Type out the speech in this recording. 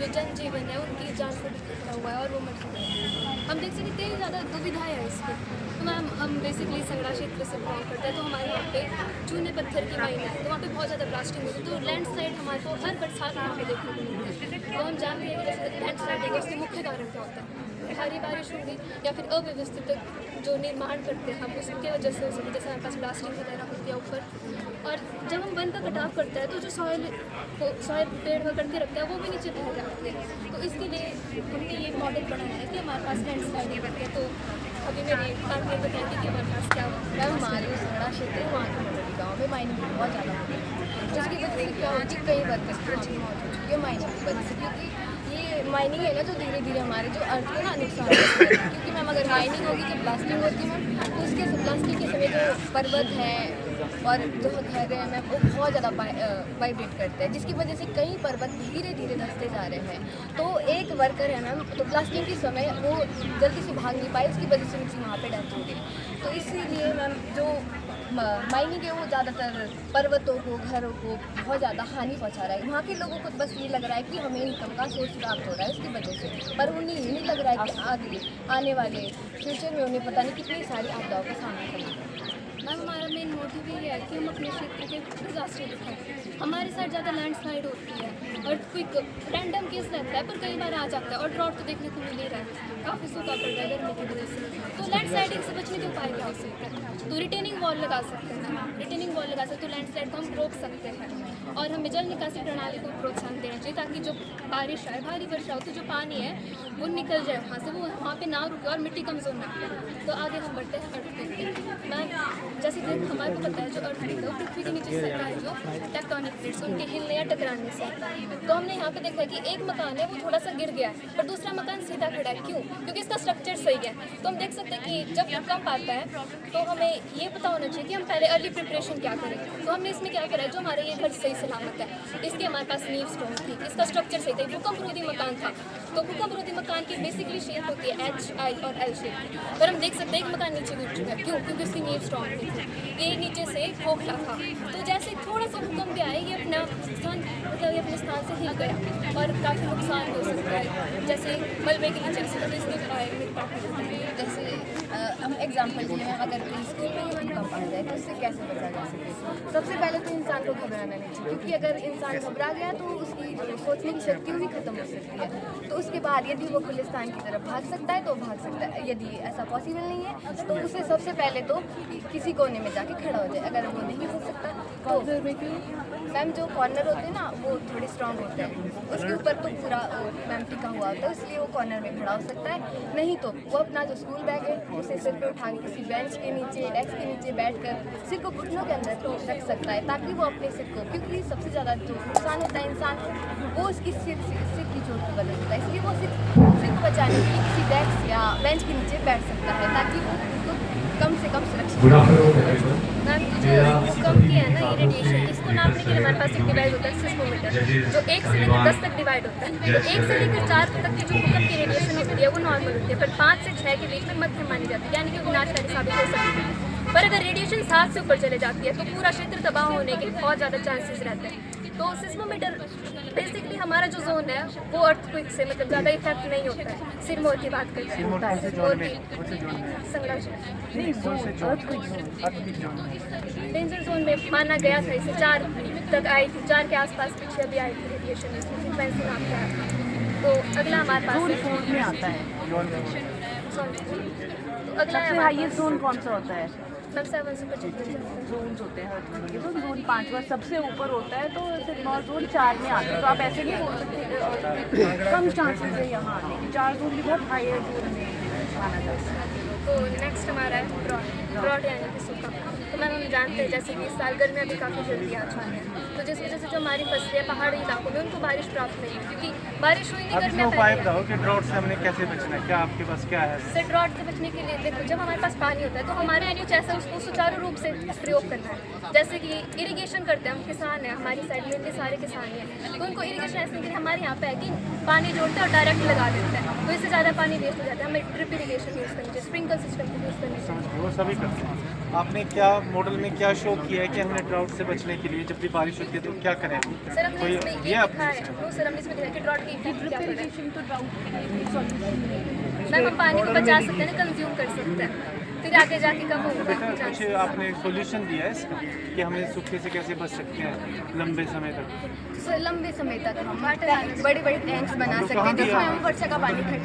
जो जनजीवन है उनकी जान को भी खतरा हुआ है और वो मर चुके हैं। हम देख सकते कई ज़्यादा दुविधाएँ हैं इसकी। तो मैम हम बेसिकली संगड़ा क्षेत्र से बिलोंग करते हैं, तो हमारे यहाँ पे चूने पत्थर की माइन है, तो वहाँ पे बहुत ज़्यादा ब्लास्टिंग होती है, तो लैंडस्लाइड हमारे को हर बरसात में यहाँ पे देखने को मिलती है। तो हम जानते हैं कि जैसे लैंडस्लाइड है उसके मुख्य कारण क्या होता है, भारी बारिश होगी या फिर अव्यवस्थित जो निर्माण करते हैं हम उसकी वजह से हो सकती है, जैसे हमारे पास प्लास्टिक वगैरह होती है ऊपर। और जब हम वन का कटाव करते हैं तो जो सॉइल पेड़ पकड़ के रखता है वो भी नीचे बह जाते हैं। तो इसके लिए हमने ये मॉडल बनाया है कि हमारे पास लैंडस्लाइडिंग होती है। तो अभी मेरी पार्टनर बताएंगे कि हमारे पास क्या होता है। हमारे जो संगड़ा क्षेत्र है वहाँ के मंडली गाँव में माइनिंग बहुत ज़्यादा होती है, जिसकी वजह से क्या होती है कई वर्कर्स की मौत हो चुकी है माइनिंग की वजह से। क्योंकि ये माइनिंग है ना जो धीरे धीरे हमारे जो अर्थ को ना नुकसान करती है। क्योंकि मैम अगर माइनिंग होगी जब ब्लास्टिंग होती है मैम तो उसके ब्लास्टिंग के समय जो पर्वत है और जो घर है मैम वो बहुत ज़्यादा वाइब्रेट करते हैं, जिसकी वजह से कई पर्वत धीरे धीरे धंसते जा रहे हैं। तो एक वर्कर है मैम तो ब्लास्टिंग के समय वो जल्दी से भाग नहीं पाए, उसकी वजह से उनकी वहाँ पे डेथ हो गई। तो इसीलिए मैम जो माइनिंग है वो ज़्यादातर पर्वतों को घरों को बहुत ज़्यादा हानि पहुंचा रहा है। वहाँ के लोगों को बस ये लग रहा है कि हमें इनकम का सोर्स प्राप्त हो रहा है उसकी वजह से, पर उन्हें ये नहीं लग रहा है कि आगे आने वाले फ्यूचर में उन्हें पता नहीं कितनी सारी आपदाओं का सामना करना है। मैम हमारा मेन मोटिव ये है कि हम अपने क्षेत्र के डिजास्टर दिखाएं। हमारे साइड ज़्यादा लैंडस्लाइड होती है और कोई रैंडम केस रहता है, पर कई बार आ जाता है और ड्रॉट तो देखने को मिल ही रहा है, काफ़ी सूखा पड़ रहा है गर्मी की वजह से। तो लैंडस्लाइडिंग से बचने के उपाय क्या हो सकते हैं? तो रिटेनिंग वॉल लगा सकते हैं, रिटेनिंग वॉल लगा सकते हैं तो लैंडस्लाइड को हम रोक सकते हैं। और हमें जल निकासी प्रणाली को प्रोत्साहन देना चाहिए ताकि जो बारिश आए भारी वर्षा हो तो जो पानी है वो निकल जाए वहाँ से, वो वहाँ पे ना रुके और मिट्टी कमज़ोर ना हो। तो आगे हम बढ़ते हैं अर्थक्वेक पे। मैम जैसे कि हमारे को पता है जो अर्थक्वेक है वो पृथ्वी के नीचे से सरकार जो टेक्टोनिक प्लेट्स उनके हिलने या टकराने से, तो हमने यहाँ पे देखा है कि एक मकान है वो थोड़ा सा गिर गया है पर दूसरा मकान सीधा खड़ा है। क्यों? क्योंकि इसका स्ट्रक्चर सही है। तो हम देख सकते हैं कि जब भूकंप आता है तो हमें ये पता होना चाहिए कि हम पहले अर्ली प्रिपरेशन क्या करें। तो हमने इसमें क्या करा है, जो हमारा ये घर सही सलामत है, इसके हमारे पास नींव स्ट्रॉन्ग थी, इसका स्ट्रक्चर सही था, भूकंप रोधी मकान था। तो भूकंप रोधी मकान की बेसिकली शेप होती है एच, आई और एल शेप, पर हम देख सकते हैं कि मकान नीचे गिर चुका है। क्यों? क्योंकि उसकी नींव स्ट्रॉन्ग थी, ये नीचे से खोखला था। तो जैसे थोड़ा सा भूकंप आए ये अपना स्थान मतलब ये अपने स्थान से हिल गया और काफ़ी नुकसान हो सकता है, जैसे मलबे के नीचे से तो इसके मृत्यु हो सकती है। जैसे हम एग्जांपल लिए हैं, अगर कोई स्कूल में भूकंप आ जाए तो उससे कैसे बचा जा सके। सबसे पहले तो इंसान को घबराना नहीं चाहिए, क्योंकि अगर इंसान घबरा गया तो उसकी जो सोचने की शक्ति भी खत्म हो सकती है। तो उसके बाद यदि वो खुले स्थान की तरफ भाग सकता है तो भाग सकता है, यदि ऐसा पॉसिबल नहीं है तो उसे सबसे पहले तो किसी कोने में जाके खड़ा हो जाए। अगर वो नहीं हो सकता तो मैम जो कॉर्नर होते हैं ना वो थोड़े स्ट्रांग होते हैं, उसके ऊपर तो पूरा मैम टिका हुआ होता है, इसलिए वो कॉर्नर में खड़ा हो सकता है। नहीं तो वो अपना जो स्कूल बैग है उसे सिर पे उठा के किसी बेंच के नीचे डेस्क के नीचे बैठकर सिर को घुटनों के अंदर रख सकता है, ताकि वो अपने सिर को, क्योंकि सबसे ज़्यादा जो नुकसान होता है इंसान को वो उसकी सिर की चोट की वजह होता है, इसलिए वो सिर को बचाने के लिए किसी डेस्क या बेंच के नीचे बैठ सकता है ताकि वो उसको कम से कम सुरक्षित। मैम जो भूकंप की है ना ये रेडिएशन, इसको नापने के लिए हमारे पास एक डिवाइस होता है सिस्मोमीटर, जो 1 से लेकर 10 तक डिवाइड होता है। तो 1 से लेकर 4 तक की जो भूकंप की रेडिएशन होती है वो नॉर्मल होती है, पर 5 से 6 के बीच में मध्यम मानी जाती है, यानी कि विनाशकारी साबित हो सकती है। पर अगर रेडिएशन 7 से ऊपर चले जाती है तो पूरा क्षेत्र तबाह होने के बहुत ज़्यादा चांसेस रहते हैं। तो सिस्मोमीटर बेसिकली हमारा जो जोन है वो अर्थक्वेक से मतलब ज़्यादा इफेक्ट नहीं होता है। सिरमौर की बात करते हैं, डेंजर जोन में माना गया था, इसे 4 तक आई थी, 4 के आसपास पीछे अभी आई थी रेडिएशन, इसमें फैंसी नाम क्या है। तो अगला हमारे पास रिपोर्ट में आता है तो अगला है सबसे हाईएस्ट जोन कौन सा होता है? मैम 7 से 25 जोन होते हैं तो जोन 5 बार सबसे ऊपर होता है, तो सिर्फ 9 जोन 4 में आते हैं। तो आप ऐसे नहीं बोल सकते कम चांसेस है यहाँ आने के, 4 जोन भी बहुत हाई जोन में माना जाता है। तो नेक्स्ट हमारा है ड्रॉट यानी कि सूखा। तो मैम हम जानते हैं जैसे कि इस साल गर्मियाँ भी काफ़ी जल्दी आ चुकी हैं, तो जिस वजह से जो हमारी फसलें हैं पहाड़ी इलाकों में उनको बारिश प्राप्त नहीं है, क्योंकि बारिश हुई नहीं गर्मियाँ उपाय बताओ कि ड्रॉट से हमने कैसे बचना है, क्या आपके पास क्या है? से ड्रॉट से बचने के लिए देखो जब हमारे पास पानी होता है तो हमारे लिए ऐसा उसको सुचारू रूप से प्रयोग करना है। जैसे कि इरिगेशन करते हैं, हम किसान हैं, हमारी साइड में इतने सारे किसान हैं, तो उनको इरिगेशन ऐसे नहीं कि हमारे यहाँ पे है कि पानी जोड़ते हैं और डायरेक्ट लगा देते हैं, तो इससे ज़्यादा पानी वेस्ट हो जाता है। हमें ड्रिप इरिगेशन यूज़ करनी चाहिए, स्प्रिंकल सिस्टम यूज़ करनी चाहिए। वो सभी करते हैं। आपने क्या मॉडल में क्या शो किया है कि हमने ड्राउट से बचने के लिए जब भी बारिश होती है तो क्या करें? सर हमने कोई इसमें ये ये आप लिखा है, नो सर हमने इसमें लिखा है कि ड्रॉट की इफेक्ट क्या पड़े। प्रिपरेशन तो ड्राउट के लिए सॉल्यूशन मैम हम पानी को बचा सकते हैं ना, कंज्यूम कर सकते हैं, फिर आगे जाके कब बेटा होगा। कुछ आपने सोल्यूशन दिया है इसका कि हमें सूखे से कैसे बच सकते हैं लंबे समय तक? सर लंबे समय तक हम बड़ी बड़ी टैंक्स बना तो सकते कहाँ हैं जिसमें दिया? हम वर्षा का पानी इकट्ठा